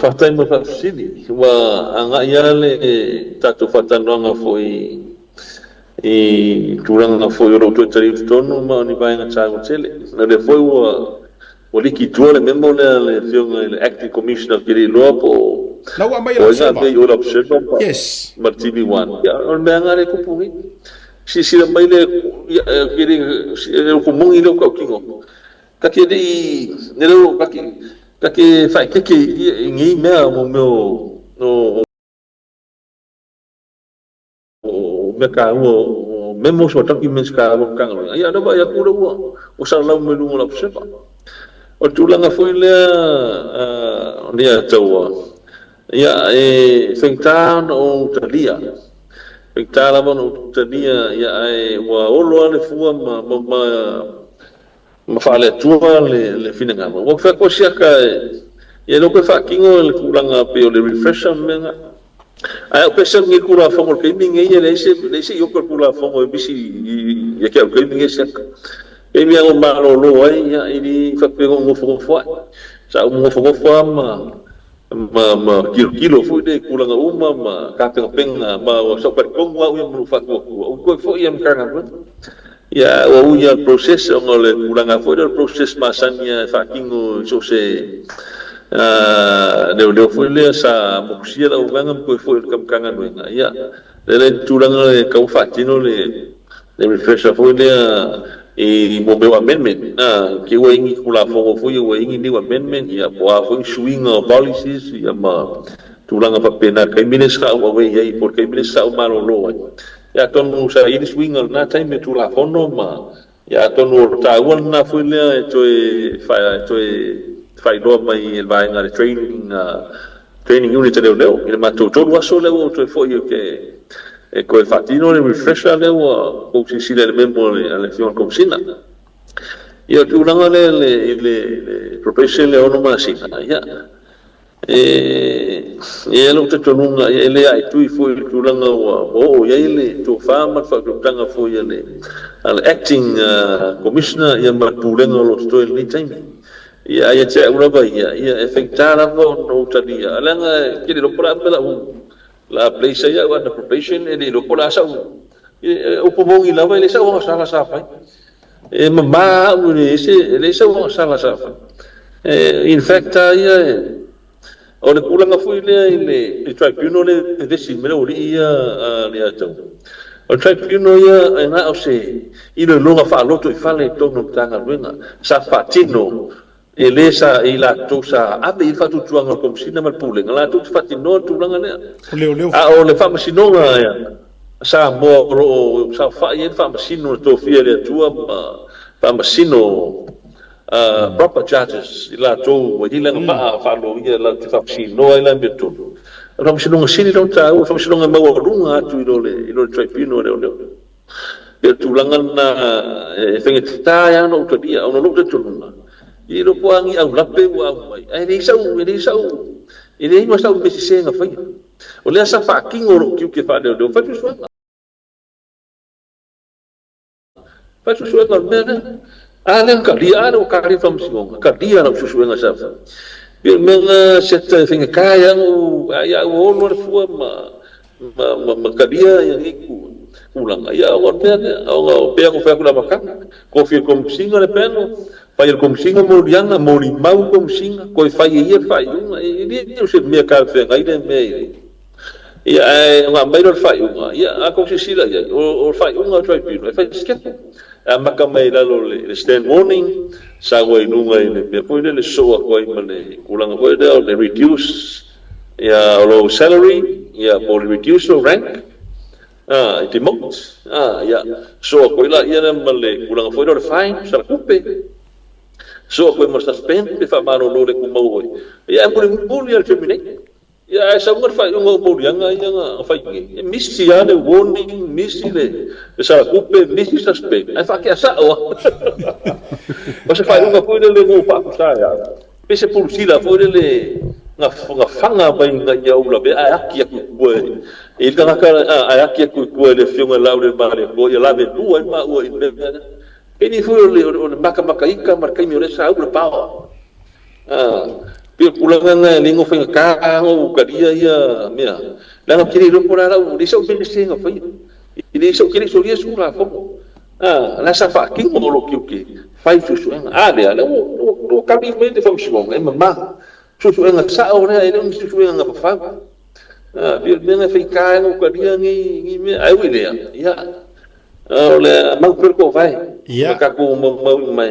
whaftai mo whafsini wa anga ia le tatu whatanonga foi i turanga foi o roto tari tonu ma ni vaenga chago tele na le foi o liki tua le memo le fionga le acting commissioner kiri loa po na wa mai o la ia pe o la observa yes ma TV1 ia o me anga le kupungi si mai le kiri le kumungi le ko kingo kaki ne lo kaki fai kaki ngi mea mo no me ka o memo so documents ka mo kanga ia do ba ya ku ro o sa la mo lu la observa o tulanga foi le dia tawa ia fengtan o talia fengtala mo talia ia wa olo le fua ma fale tua le finanga mo fa ko sia ka ia lo ko fa kingo le kulanga pe o le refresher menga ai o pesa ngi kula fongo ke mingi ia le se yo ko kula fongo bisi ia ke ko mingi sia e mi o malo lo ai ia ini fa pe ngo fongo fa sa ngo fongo fa ma kilo fu de kulanga uma ma ka penga ma o so per kongo u mo fa ko fo ia mkanga ya o ia proses ngole kulanga fo de proses masanya fa kingo so se le fo le sa mo sia la uganga ko fo kam kanga no ia le tulanga le ka fa tino le refresher fo le e mo be amendment ke we ngi kula fo fo we ngi ni amendment ia po fo swing policies ia ma tulanga pa pena kai ministra o we ia porque ministra o malo lo ya tonu sa ini swing na time tu la fono ma ya tonu ta wona fo le fai do mai il vai na training unit de leo il ma to waso leo to fo io che e ko fatino le refresher leo ko si le membo le fion comsina io tu una le profession le ono ma si ya e lo te tonunga ele ai tu fo tu langa o ya ile to fama fa to tanga fo ya le acting commissioner ya ma pulenga lo sto il time ya che una via ya effettare no tadia alanga che lo pula la place ya wa probation e lo pula sa o pomongi la vai le sa o sala sa fai e ma le sa o sala sa in fact ya o le pula fu le tribunal le desi me lo ia le ato o tribunal ya na o se i lo longa fa loto i fa le tono tanga ruenga sa fatino e le sa i la to sa abe i fatu tuanga kom sina mal pule ngala tu fati no tu langa ne leo o le fama sino ya sa mo ro sa fa i fama sino to fia le tua fama sino proper charges i la to wa i la ma fa lo i la ti fama sino i la betu fama sino sini don ta fama sino ma wa runga tu i lo tribunal le tu langa na fengeta ya no to dia ono lo tu langa i lo poangi au lape wa mai ai nei sau i nei ma sau besi senga fai o le sa fa kingo ro ki ke fa de fa tu suanga mena ale ka dia no ka ri fam singa ka dia no suanga sa fa bi menga seta finga kaya o ya o no fu ma ka dia yang iku ulang ya o mena o pe ko fa kula makan ko fi kom singa le peno fai il comsinga mo rianga mo li mau comsinga ko fai ia fai un e se me ka fe ngai de me ia nga mai ro fai un ia a ko si sila ia o fai un try pino fai sket a maka mai la lo le stand warning sa go inunga ile me po le so ko i mane kulanga ko le reduce ia lo salary ia po reduce lo rank demote ia so ko ila ia male kulanga fo le fine sa kupe so ko mo suspend pe fa mano lo le ku mo ya mo le terminate ya sa mo fa mo yang fa misi ya le warning misi le sa ku pe misi suspend ai fa ke sa o sa fa mo po le mo fa sa ya pese pulusi la foi le nga fanga ba nga ya ula be aki ku ko il ka aki ku ko le fiunga la le mare ko ya la be tu ma o ini foi le maka ika markai mi le sa ula pa pil pulanga lingo fa ka o ka dia ya mia la nga kiri ro pora la di so be singa fa ini so kiri so dia sura fo la sa fa ki mo lo ki fai su de ala o kami me de fam shimo e mama su nga sa o ne ele su nga pa fa pil bena fa ka o ka dia ngi me ai wi le ya le mang per ko vai ka ko mo mai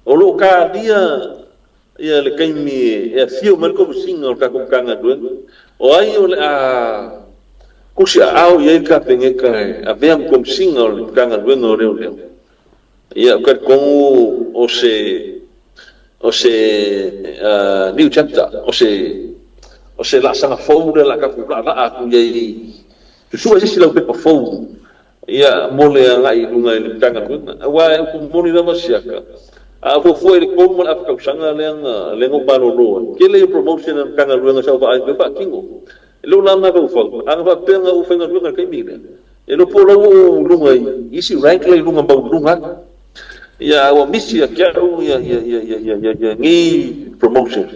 o lo ka dia ia le kaimi ia fio mal ko singa o ka ko kanga duen o ai o le kusi au ia ka penge ka a veam kom singa o le kanga duen o le ia ka ko o se new chapter o se la sanga fo la ka ku la aku ia su isi la pe fo ia mole ngai lunga le kanga duen wa ku moni na masiaka fo foi ko mo af ka sanga lengo balolo ke le promotion ang kanga ruanga sa ba ai ba kingo lo la ma ko fo ang ba penga u fenga ruanga kai mi le lo po lo lunga isi rank le lunga ba lunga ya wa misi ya ngi promotion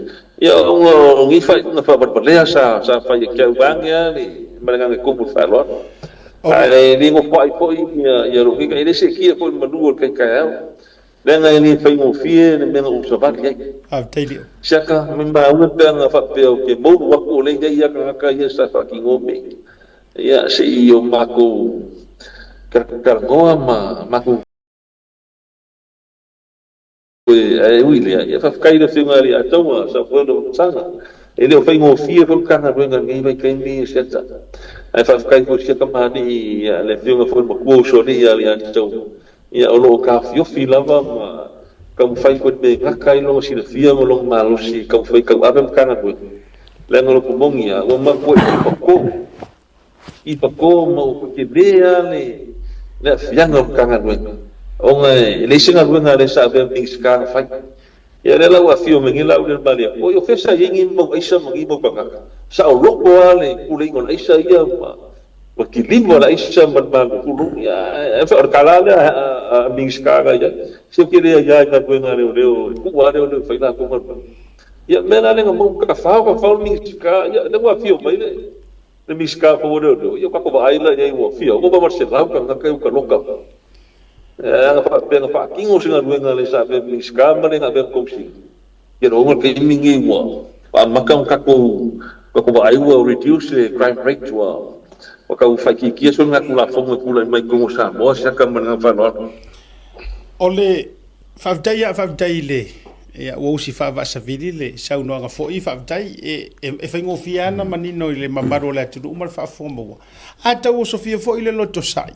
ya ngi fa na fa ba le sa fa ya bang ya ni malanga ko bu fa lo ai ni mo po ya ro ki ile se ki ko manuol kai kai lenga ni fai mo fie ne menga usabat ya tailio saka memba u penga fa pe o ke mo wa ko le ya ka ya sa fa ki ngome ya se yo mako kar goa mako ai wile ya fa kai le finga ri atawa sa fo do sanga ele fai mo fie fo kana venga ngai vai kai mi seta ai fa kai ko se ka mani ya le finga fo mo ko so ni ya tau ia o lo ka fio lava ma ka fai ko be ka kai lo si le fia mo lo malo si ka fai ka abem kana ko le ngolo ko mongia o ma ko i pa ko mo ko ke bea le fia ngolo kana ko o ngai le singa ko ngale sa be mix ka fai ia le la wa fio me ngila o le bale o yo fesa yingi mo isa mo ngi mo ba sa o lo ko ale ku le ngol isa ia wakilimo la isa man kulung ya fa kalala mings kaga ya se kire ya ka ko ngare o ku wa le fa ila ko ma ya mena le ngam ka fa mings ka ya le wa fio mai le mings ka ko do ya ko ba ai la ya wo fio ko ba mar se la ka ka loka ya fa pe fa kingo singa ruenga le sa be mings ka ma le ngabe ko si ya ro ngol ke mingi wo pa makam ka ko ba ai wo reduce the crime rate wa ka u fai ki so nga kula fonga kula mai ko sa mo sa ka man fa no ole fa dai le ya wo si fa va sa vili le sa no nga fo i fa dai e fa ngo fiana manino le mambaro la tu umar fa fo mo ata wo sofia fo ile lo to sai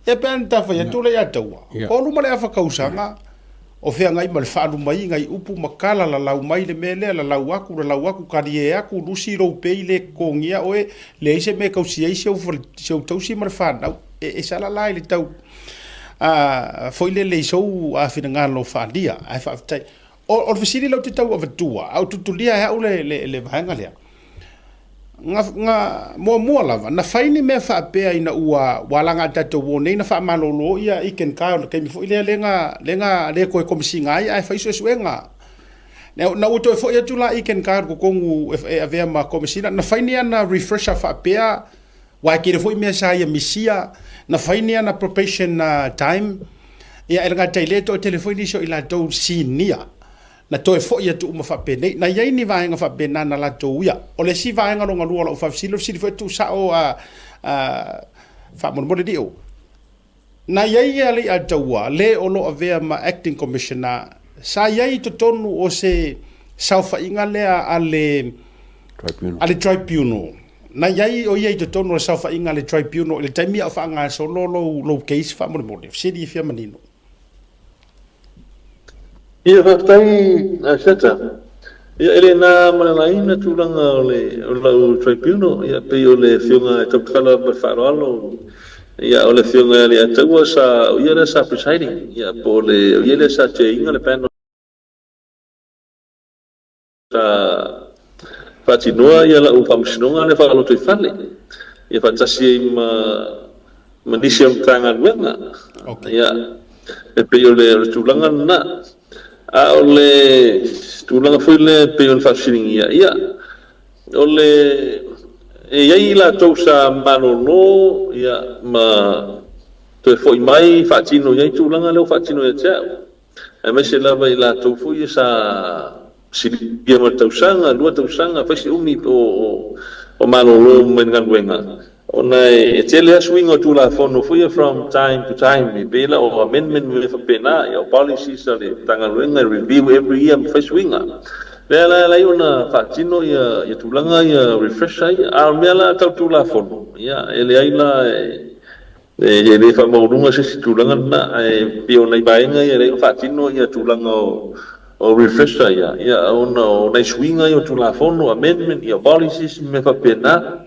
e penta fa ya tu le ya tawa ko lu male fa kausanga o fea ngai mal fa lu mai ngai upu makala la lau mai le mele la lau aku karie aku lusi ro peile kongia oe le ise me kausia ise o tausi mar fa na e sala lai le tau foi le so a fina ngalo fa dia ai fa tai o fisili lo te tau o tua au tutulia ha le vanga le nga mo lava na faini me fa pe ina ua walanga tato wone na fa malolo ia iken ka ke mi fo ile lenga le ko komsinga ai fa iso suenga na uto fo ia tula iken ka ko kongu ave ma komisina na faini ana refresher fa pe wa ke fo me sa ia misia na faini ana probation time ia elga taileto telefoni so ila do sinia na toe fo ia tu ma fa pene na yai ni va nga fa bena na la to ia o le si va nga lo ngalu lo fa silo si fo tu sa o fa mo dio na yai ali a tawa le o lo ave ma acting commissioner sa yai to tonu o se sa fa inga le ale tribunal na yai o yai to tonu sa fa inga le tribunal le taimi fa nga so lo case fa mo si di fi manino ia fatai seta ia elena malalaina tulanga le tribunal ia pe o le fionga tokala per farolo ia o le fionga le atawa sa ia le sa presiding ia po le ia le sa te inga le panel fatinua ia la ufamusnonga le fa lo to fale ia fa tasi manisi am tangan wenga ia pe yo le tulanga na ole tulanga foi le pe yo fasiringi ia ole ia la to sa manono ia ma to foi mai fatino ia tulanga le fatino ia cha e me se lava ila to foi sa silia ma tausanga lua tausanga fasi umi o manono mengan wenga ona e tele swing o tula fono foi from time to time me bela o amendment me fa pena o policies ale tanga wenga review every year fa swinga la ona fatino ia tulanga ia refresh ai a mela tula fono ia ele ai la le fa maurunga se tulanga na e pio nei bainga ia le fatino ia tulanga o refresh ia ona nei swinga ia tula fono amendment ia policies me fa pena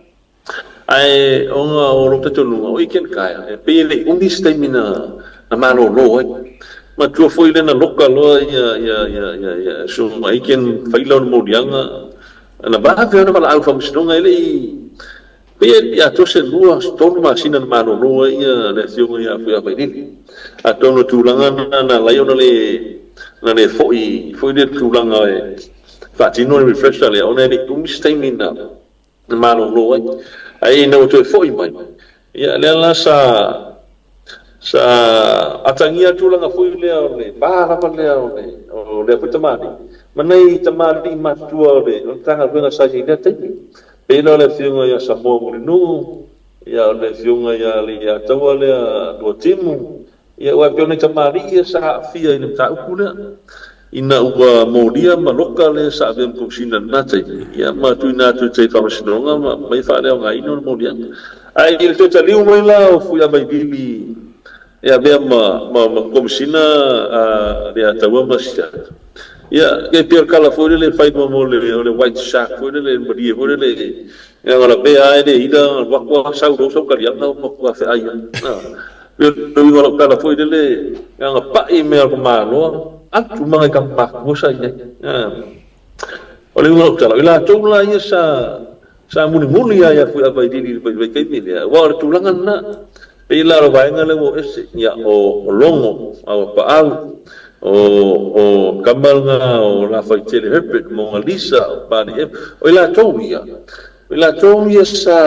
ai onga o rota tonu o iken kai pe le undi stamina na mano lo ma tu foi le na loka lo ya so mai ken failo mo dianga na ba fe na bala alfa mustonga ele pe ya to se lua stonu ma sina mano lo ya le sionga ya foi a ni a tono tulanga na la yo na le foi le tulanga e fatino refresh le ona le undi stamina na mano lo ai no to foi mai ia le sa atangia tulanga foi le para le o le putamani manai tamari matua le tanga venga sa ina te pelo le fiunga ya sa mo no ia le fiunga ya le ya tawa le do timu ia wa pelo tamari ia sa fia ina ta ukula ina ua modia maloka le sa vem kusina nate ia ma tu na tu te fa masnonga ma mai fa le ngai no modia ai il to tali mo la fu ya mai bili ia be ma kusina dia tawa masya ia ke pier kala fo le fai mo le white shark fo le madia fo le ia ora be ai de ida wa sa so ka ya na mo fa ai na yo ora kala fo le nga pa email ko ma no atu mga kampak mo sa iya ole mo tala ila tula ya sa muni ya fu abai di kai mi ya wa tulangan na ila ro ba ngale mo es ya o longo o paal o kamal nga o la fai tele hepet mo alisa pa ni ila ya sa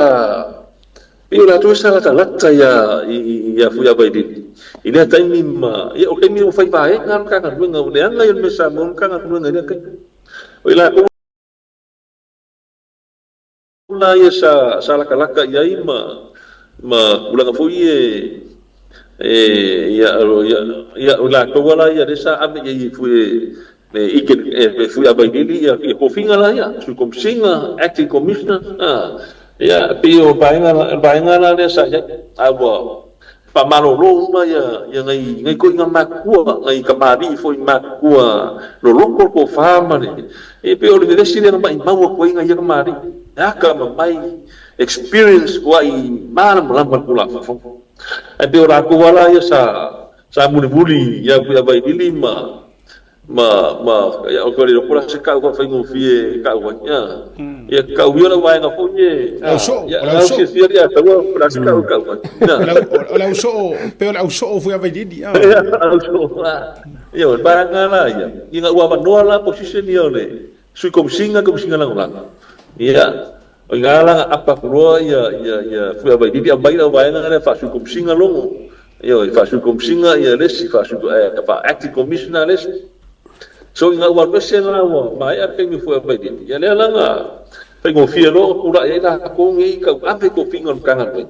ila to sa lata ya fu abai di ini ada ini ma ya oke mi fai bae ngan ka kan nga le anga yon mesa mon ka ngan nga dia kai ila ko la ya sa laka ya ma ulang fo ya ula ko wala ya desa abe ya fu iken fu abai dili ya ko finga la ya su kom singa acting commissioner ya pio bainga la desa ya abo pamalo lo ma ya ngai ko nga makua ngai kamari foi makua lo loko ko fama ne e pe o le desi le mai mau ko nga ya kamari aka mai experience wa I mana mlamar kula fa e pe ora ko wala ya sa muli ya ku bai dili ma ya ko le ko se ka ko fa ngo fie ka wa ya ka u yo la wa nga fo ye ya se sia ya ta wa pra se ka wa la uso pero la uso foi a vedidi yo barangala ya inga wa manoa la position yo le sui komsinga la ngala ya ngala apa ko ya foi a vedidi a mai la wa nga fa sui komsinga longo yo fa sui komsinga ya le si fa sui fa acting commissioner le so inga wa mesen la wa mai a pe mi foi a vedidi ya le la nga pe go fiero kura ya la ko ngi ka ape ko fingon kangan pe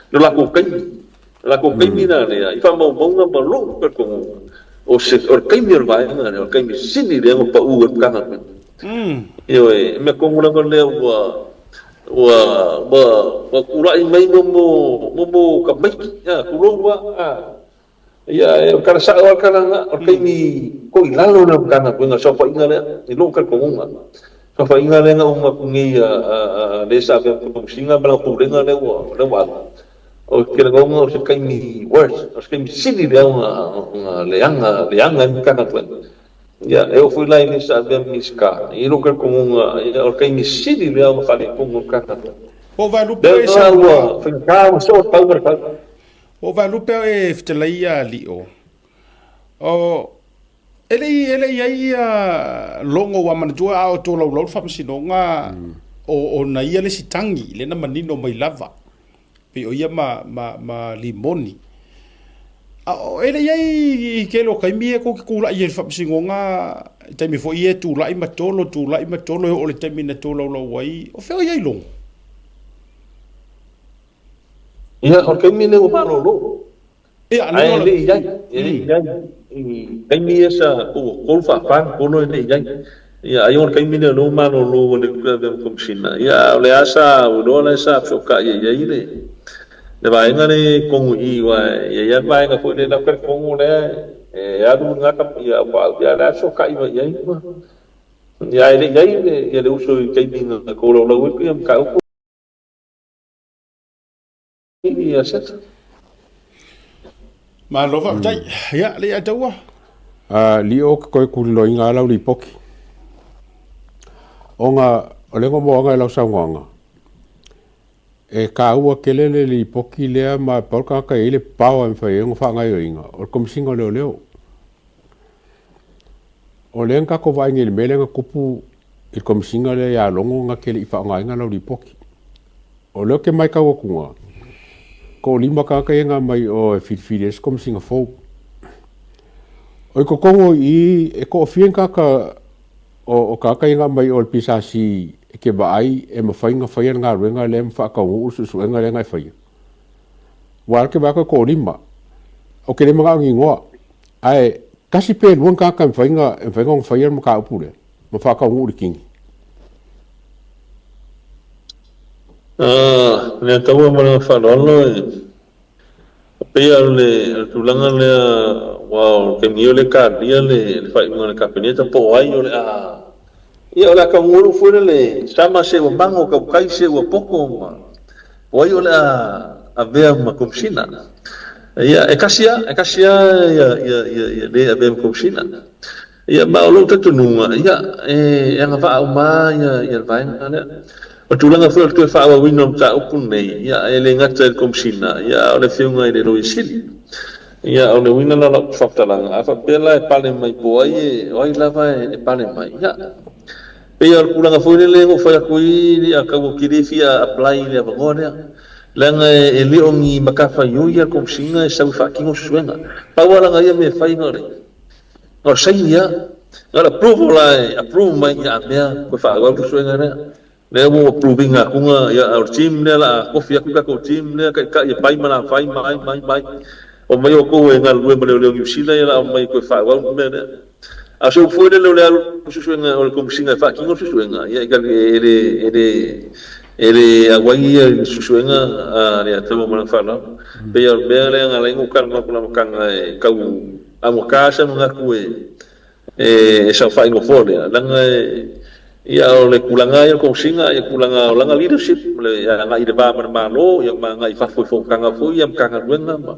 no la ko kai mi na le I fa mo nga ba lo per ko o se or kai mi ba nga o kai mi sini le ngo pa u kangan pe yo me ko ngula ko le wa kura I mai mo ka mai ya ku lo wa ya ka sa wa kana or kai mi ko ilalo na kangan pe nga so fa inga le I lo ka ko nga so fa inga le nga uma ku ngi le sa pe ko singa bala ku le nga le wa o que le gongo se kaimi words o se kaimi sini le anga ka ka ya eu fui lá e sa be miska i lo ka kunga ya o kai misili le o fale kunga ka O vai lupe le e sa wa fin ka so tau ka o vai lupe e ftelaia li o. O ele ia longo wa mantua a o to lo fa sinonga o na ia le sitangi le na manino mai lava. Pe o ia ma limoni. O ele ia ke lo kai mie ko kula ia fa sinonga te mi fo ia tu lai matolo o le te mi na to lo wai o fe ia longo. ya o kai mine o palo lo Ia ai le ia kai mine sa ko fa fa ko no le ia ya ai on kai mine no mano lo le ka be kom sina ya le asa o do le sa so ka ia ile le vai ngare ko i wa ya vai nga ko le na ka ko le ya du nga ka ya wa ya la so ka ia ia ya ile ya le uso kai mine ko lo wi ka ko ia set Ma lo fa tai ya le atawa. li o ko ku lo inga la li poki onga ole ngo mo nga la sa ngonga e ka ua kelele li poki le ma por ka ka ile pau en fa ngo fa nga inga o kom singo le le o le nga ko vai ngil mele nga kupu il kom singa le ya longo nga kele fa nga nga la li poki o le ke mai ka wo kunga ko lima ka ka nga mai o fides kom singa fo o ko kongo i e ko fien ka o ka nga mai o pisa si ke vai e ma fainga faia nga renga le fa ka u su nga le nga faia wa ke ba ko lima o ke le ma ngi ngo ai kasi pe luan ka fainga faia ma ka pure ma fa ka u king le tawa ma fa lo pe le tulanga le wow ke mio le ka dia le fa mo le kapeneta po ai o le ia la ka nguru fu le sama se o mango ka kai se o poko ma o ai o le a ver ma komsina ia e kasia ia le a ver komsina ia ma o lo tatu nunga ia e nga fa o ma ia vai ngale o tulanga fu tu fa o wino ta o punei ia ele ngata komsina ia o le fiunga ile lo isili ia o le wina la fatalanga afa pela e pale mai poi oi lava e pale mai ia pe o kulanga foi le ngo fa kui a ka wo kirifi a apply le avogona langa e le ongi makafa yu ia kom singa e sau fa kingo suenga pa wala nga ia me fai ngore o sai ia ngala approve mai ia mea ko fa wa suenga le mo approving a kunga ia o team le la kofi ku ka ko team le ka ia pai mana fai mai o mai o ko e ngal we mo le New Zealand la mai ko fa wa me a so foi le su suenga o kom singa fa kingo su suenga ia ka ele aguai su suenga le atamo mo fa la pe o bele nga le ngukar ma kuna kanga ka amo casa mo ngaku e sa fa ingo fole langa ia o le kulanga ia kom singa ia kulanga langa leadership le nga ide ba ma lo ia ma nga fa fo kanga fo ia kanga luenga ma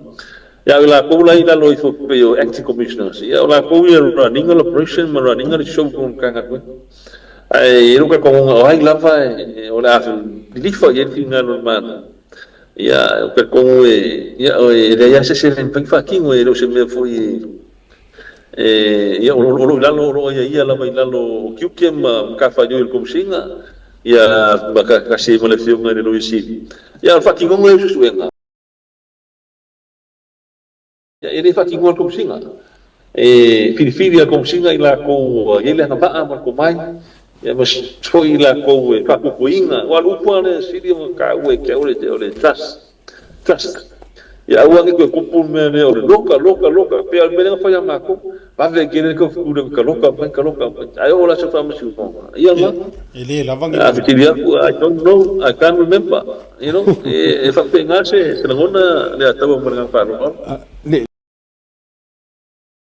ya la ko la ila lo ifo pe o acting commissioners ya la ko ia running operation ma running the show kon kanga ko ai ru ka ko ai la fa o la li fo ye finga no man ya ka ko ya o ya se en fa king o lo se me fo ya o la lo ya la mai la lo kiuke ma ka fa yo kom singa ya ba ka se mo le fiunga de lo isi ya fa king o su suenga ya ele fa kingo kom singa filifili kom singa ila ko ele na ba ma ko mai ya mas so ila ko fa ko inga wa lu ko le sili mo ka we ke ole trust ya wa ke ko pu me ne ole loka pe al me fa ya ma ko va ve ke ne ko ka loka ai ola se fa ma su ko ya ma Ele la vangi. I don't know, I can't remember, you know, fa pe ngase se ngona le ataba mo nga fa ro